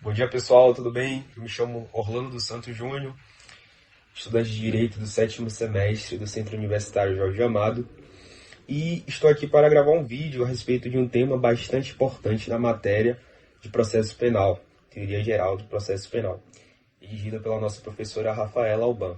Bom dia pessoal, tudo bem? Eu me chamo Orlando dos Santos Júnior, estudante de Direito do 7º semestre do Centro Universitário Jorge Amado, e estou aqui para gravar um vídeo a respeito de um tema bastante importante na matéria de processo penal, teoria geral do processo penal, dirigida pela nossa professora Rafaela Alban.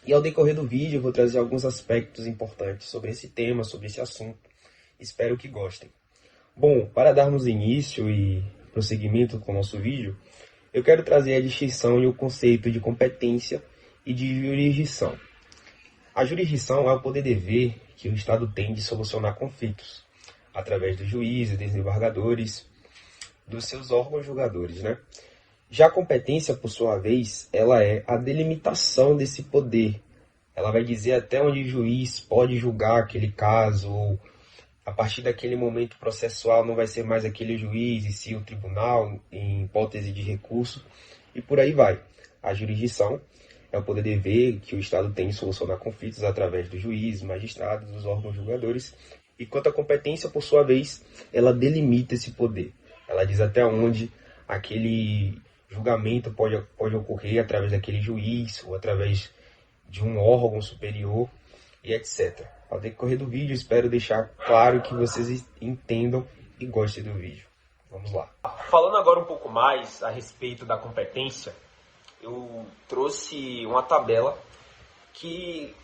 E ao decorrer do vídeo eu vou trazer alguns aspectos importantes sobre esse tema, sobre esse assunto. Espero que gostem. Bom, para darmos início e prosseguimento com o nosso vídeo, eu quero trazer a distinção e o conceito de competência e de jurisdição. A jurisdição é o poder-dever que o Estado tem de solucionar conflitos, através dos juízes, desembargadores, dos seus órgãos julgadores, né? Já a competência, por sua vez, ela é a delimitação desse poder. Ela vai dizer até onde o juiz pode julgar aquele caso, ou a partir daquele momento processual não vai ser mais aquele juiz, e sim o tribunal, em hipótese de recurso, e por aí vai. A jurisdição é o poder-dever que o Estado tem em solucionar conflitos através dos juízes, magistrados, dos órgãos julgadores, enquanto a competência, por sua vez, ela delimita esse poder. Ela diz até onde aquele julgamento pode ocorrer através daquele juiz, ou através de um órgão superior, e etc. Ao decorrer do vídeo, espero deixar claro que vocês entendam e gostem do vídeo. Vamos lá. Falando agora um pouco mais a respeito da competência, eu trouxe uma tabela que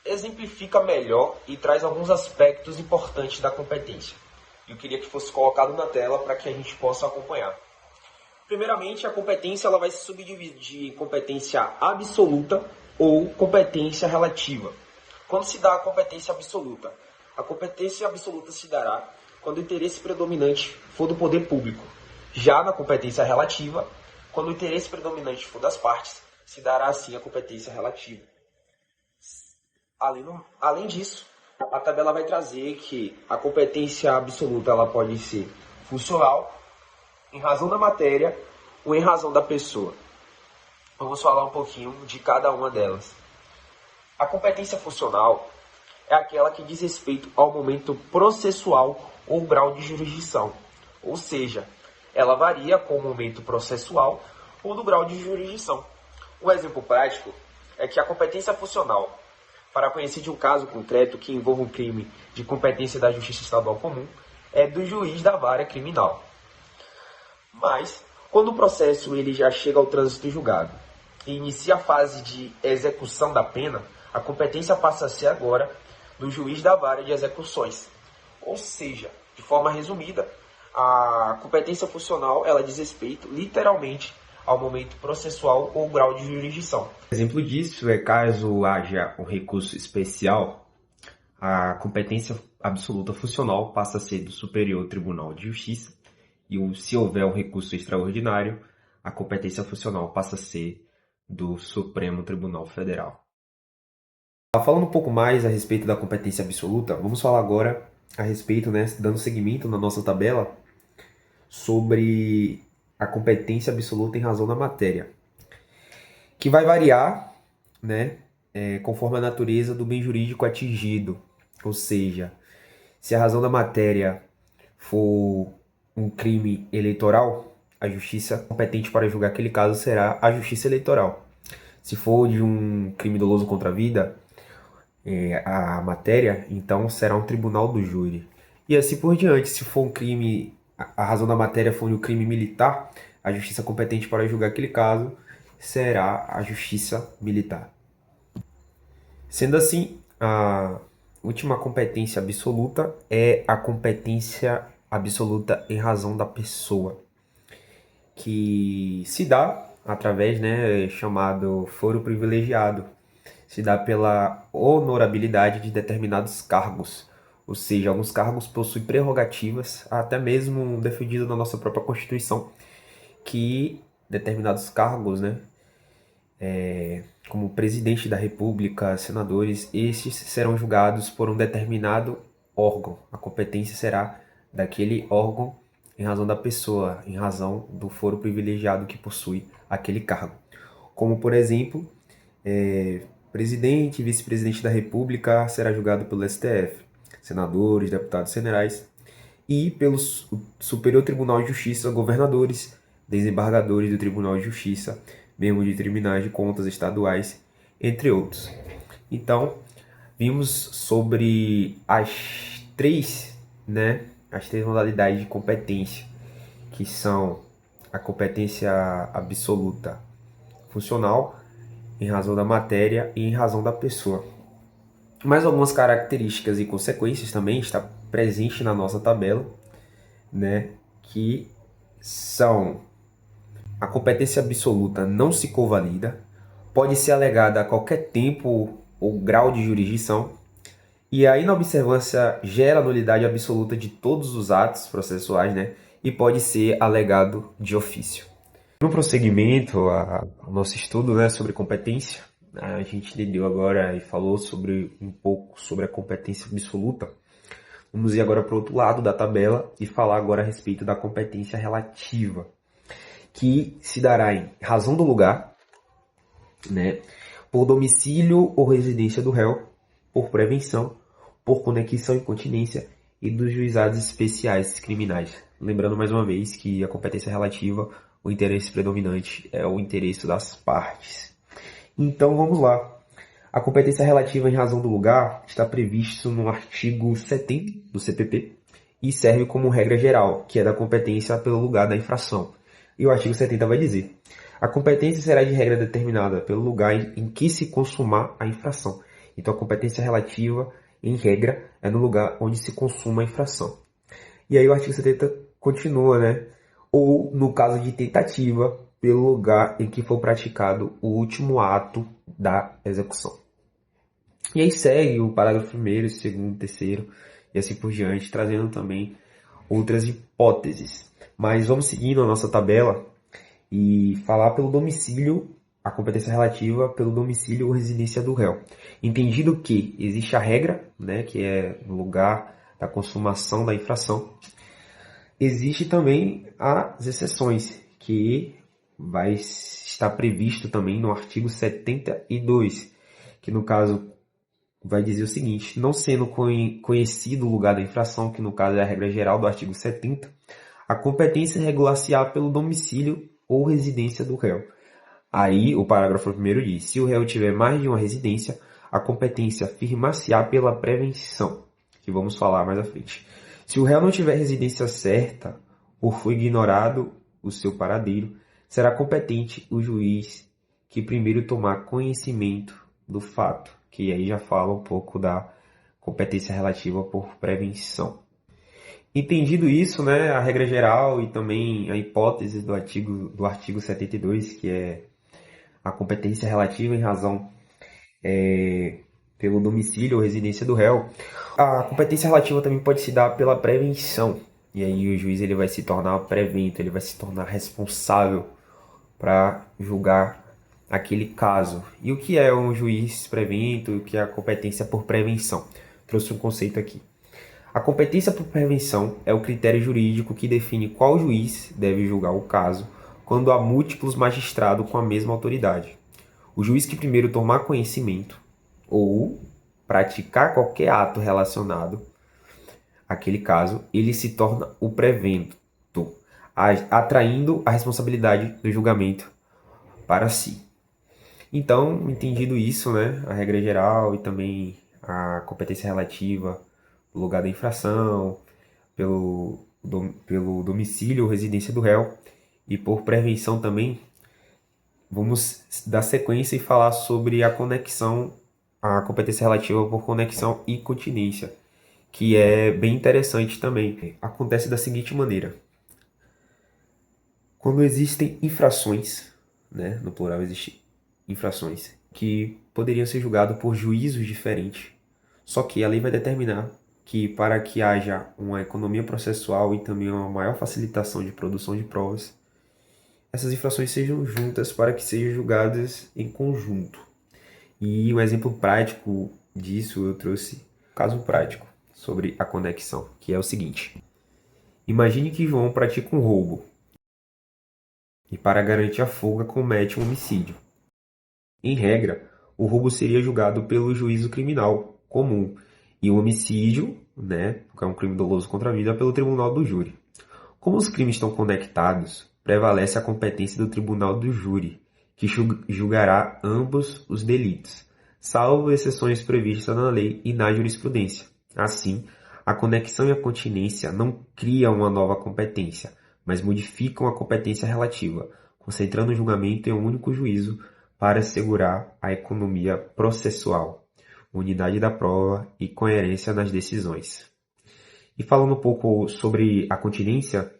exemplifica melhor e traz alguns aspectos importantes da competência. Eu queria que fosse colocado na tela para que a gente possa acompanhar. Primeiramente, a competência ela vai se subdividir em competência absoluta ou competência relativa. Quando se dá a competência absoluta? A competência absoluta se dará quando o interesse predominante for do poder público. Já na competência relativa, quando o interesse predominante for das partes, se dará assim a competência relativa. Além disso, a tabela vai trazer que a competência absoluta ela pode ser funcional, em razão da matéria ou em razão da pessoa. Vamos falar um pouquinho de cada uma delas. A competência funcional é aquela que diz respeito ao momento processual ou grau de jurisdição. Ou seja, ela varia com o momento processual ou do grau de jurisdição. Um exemplo prático é que a competência funcional, para conhecer de um caso concreto que envolva um crime de competência da Justiça Estadual Comum, é do juiz da vara criminal. Mas, quando o processo ele já chega ao trânsito julgado e inicia a fase de execução da pena, a competência passa a ser agora do juiz da vara de execuções. Ou seja, de forma resumida, a competência funcional ela diz respeito literalmente ao momento processual ou grau de jurisdição. Exemplo disso é caso haja um recurso especial, a competência absoluta funcional passa a ser do Superior Tribunal de Justiça e se houver um recurso extraordinário, a competência funcional passa a ser do Supremo Tribunal Federal. Falando um pouco mais a respeito da competência absoluta, vamos falar agora a respeito, dando seguimento na nossa tabela, sobre a competência absoluta em razão da matéria, que vai variar, conforme a natureza do bem jurídico atingido. Ou seja, se a razão da matéria for um crime eleitoral, a justiça competente para julgar aquele caso será a Justiça Eleitoral. Se for de um crime doloso contra a vida, a matéria, então será um tribunal do júri. E assim por diante, se for um crime, a razão da matéria for um crime militar, a justiça competente para julgar aquele caso será a Justiça Militar. Sendo assim, a última competência absoluta é a competência absoluta em razão da pessoa, que se dá através, chamado foro privilegiado, se dá pela honorabilidade de determinados cargos, ou seja, alguns cargos possuem prerrogativas, até mesmo defendido na nossa própria Constituição, que determinados cargos, como presidente da República, senadores, estes serão julgados por um determinado órgão. A competência será daquele órgão em razão da pessoa, em razão do foro privilegiado que possui aquele cargo. Como, por exemplo, presidente e vice-presidente da República será julgado pelo STF, senadores, deputados federais, e pelo Superior Tribunal de Justiça, governadores, desembargadores do Tribunal de Justiça, membros de tribunais de contas estaduais, entre outros. Então, vimos sobre as três modalidades de competência, que são a competência absoluta funcional, em razão da matéria e em razão da pessoa. Mais algumas características e consequências também está presente na nossa tabela, que são: a competência absoluta não se convalida, pode ser alegada a qualquer tempo ou grau de jurisdição, e a inobservância gera nulidade absoluta de todos os atos processuais, e pode ser alegado de ofício. No prosseguimento ao nosso estudo, sobre competência, a gente entendeu agora e falou um pouco sobre a competência absoluta. Vamos ir agora para o outro lado da tabela e falar agora a respeito da competência relativa, que se dará em razão do lugar, por domicílio ou residência do réu, por prevenção, por conexão e continência e dos juizados especiais criminais. Lembrando mais uma vez que a competência relativa, o interesse predominante é o interesse das partes. Então vamos lá. A competência relativa em razão do lugar está previsto no artigo 70 do CPP e serve como regra geral, que é da competência pelo lugar da infração. E o artigo 70 vai dizer: a competência será de regra determinada pelo lugar em que se consumar a infração. Então a competência relativa, em regra, é no lugar onde se consuma a infração. E aí o artigo 70 continua, ou no caso de tentativa, pelo lugar em que for praticado o último ato da execução. E aí segue o parágrafo 1º, 2º, 3º e assim por diante, trazendo também outras hipóteses. Mas vamos seguindo a nossa tabela e falar pelo domicílio, a competência relativa pelo domicílio ou residência do réu. Entendido que existe a regra, que é no lugar da consumação da infração, existe também as exceções, que vai estar previsto também no artigo 72, que no caso vai dizer o seguinte: não sendo conhecido o lugar da infração, que no caso é a regra geral do artigo 70, a competência regular-se-á pelo domicílio ou residência do réu. Aí o parágrafo 1º diz: se o réu tiver mais de uma residência, a competência firmar-se-á pela prevenção, que vamos falar mais à frente. Se o réu não tiver residência certa ou for ignorado o seu paradeiro, será competente o juiz que primeiro tomar conhecimento do fato, que aí já fala um pouco da competência relativa por prevenção. Entendido isso, a regra geral e também a hipótese do artigo 72, que é a competência relativa em razão pelo domicílio ou residência do réu, a competência relativa também pode se dar pela prevenção. E aí o juiz ele vai se tornar prevento, ele vai se tornar responsável para julgar aquele caso. E o que é um juiz prevento? O que é a competência por prevenção? Trouxe um conceito aqui. A competência por prevenção é o critério jurídico que define qual juiz deve julgar o caso quando há múltiplos magistrados com a mesma autoridade. O juiz que primeiro tomar conhecimento ou praticar qualquer ato relacionado àquele caso, ele se torna o prevento, atraindo a responsabilidade do julgamento para si. Então, entendido isso, a regra geral e também a competência relativa, o lugar da infração, pelo domicílio ou residência do réu e por prevenção também, vamos dar sequência e falar sobre a competência relativa por conexão e continência, que é bem interessante também. Acontece da seguinte maneira: quando existem infrações, no plural existem infrações, que poderiam ser julgadas por juízos diferentes, só que a lei vai determinar que para que haja uma economia processual e também uma maior facilitação de produção de provas, essas infrações sejam juntas para que sejam julgadas em conjunto. E um exemplo prático disso eu trouxe caso prático sobre a conexão, que é o seguinte: imagine que João pratica um roubo e, para garantir a fuga, comete um homicídio. Em regra, o roubo seria julgado pelo juízo criminal comum e o homicídio, que é um crime doloso contra a vida, pelo tribunal do júri. Como os crimes estão conectados, prevalece a competência do tribunal do júri, que julgará ambos os delitos, salvo exceções previstas na lei e na jurisprudência. Assim, a conexão e a continência não criam uma nova competência, mas modificam a competência relativa, concentrando o julgamento em um único juízo para assegurar a economia processual, unidade da prova e coerência nas decisões. E falando um pouco sobre a continência,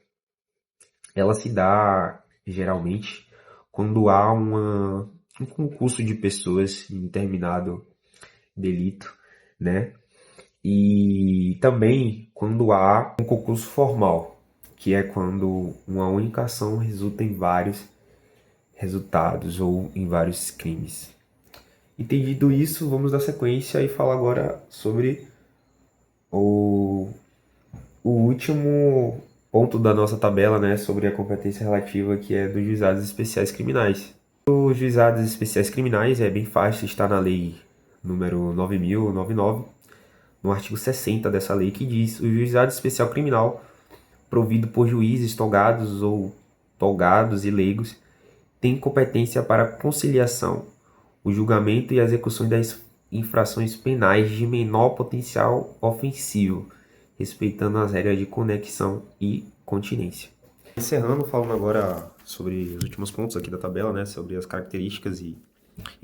ela se dá geralmente quando há um concurso de pessoas em determinado delito, né? E também quando há um concurso formal, que é quando uma única ação resulta em vários resultados ou em vários crimes. Entendido isso, vamos dar sequência e falar agora sobre o último ponto da nossa tabela, né, sobre a competência relativa, que é dos juizados especiais criminais. Os juizados especiais criminais é bem fácil, está na lei número 9.099, no artigo 60 dessa lei, que diz: o juizado especial criminal, provido por juízes togados ou togados e leigos, tem competência para conciliação, o julgamento e a execução das infrações penais de menor potencial ofensivo, respeitando as regras de conexão e continência. Encerrando, falando agora sobre os últimos pontos aqui da tabela, né, sobre as características e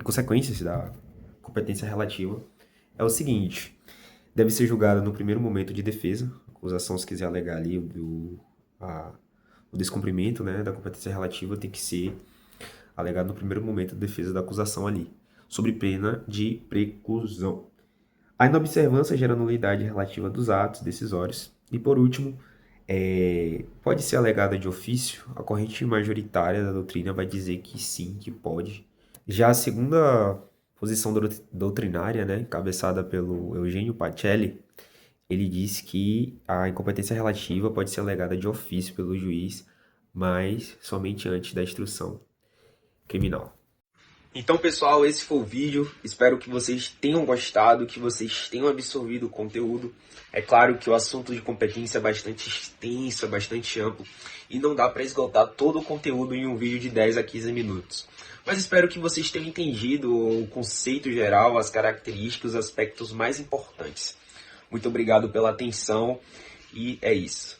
consequências da competência relativa, é o seguinte: deve ser julgada no primeiro momento de defesa, a acusação, se quiser alegar ali o descumprimento, né, da competência relativa, tem que ser alegado no primeiro momento de defesa da acusação ali, sob pena de preclusão. A inobservância gera nulidade relativa dos atos decisórios. E, por último, pode ser alegada de ofício. A corrente majoritária da doutrina vai dizer que sim, que pode. Já a segunda posição doutrinária, né, encabeçada pelo Eugênio Pacelli, ele diz que a incompetência relativa pode ser alegada de ofício pelo juiz, mas somente antes da instrução criminal. Então, pessoal, esse foi o vídeo. Espero que vocês tenham gostado, que vocês tenham absorvido o conteúdo. É claro que o assunto de competência é bastante extenso, é bastante amplo, e não dá para esgotar todo o conteúdo em um vídeo de 10 a 15 minutos. Mas espero que vocês tenham entendido o conceito geral, as características, os aspectos mais importantes. Muito obrigado pela atenção e é isso.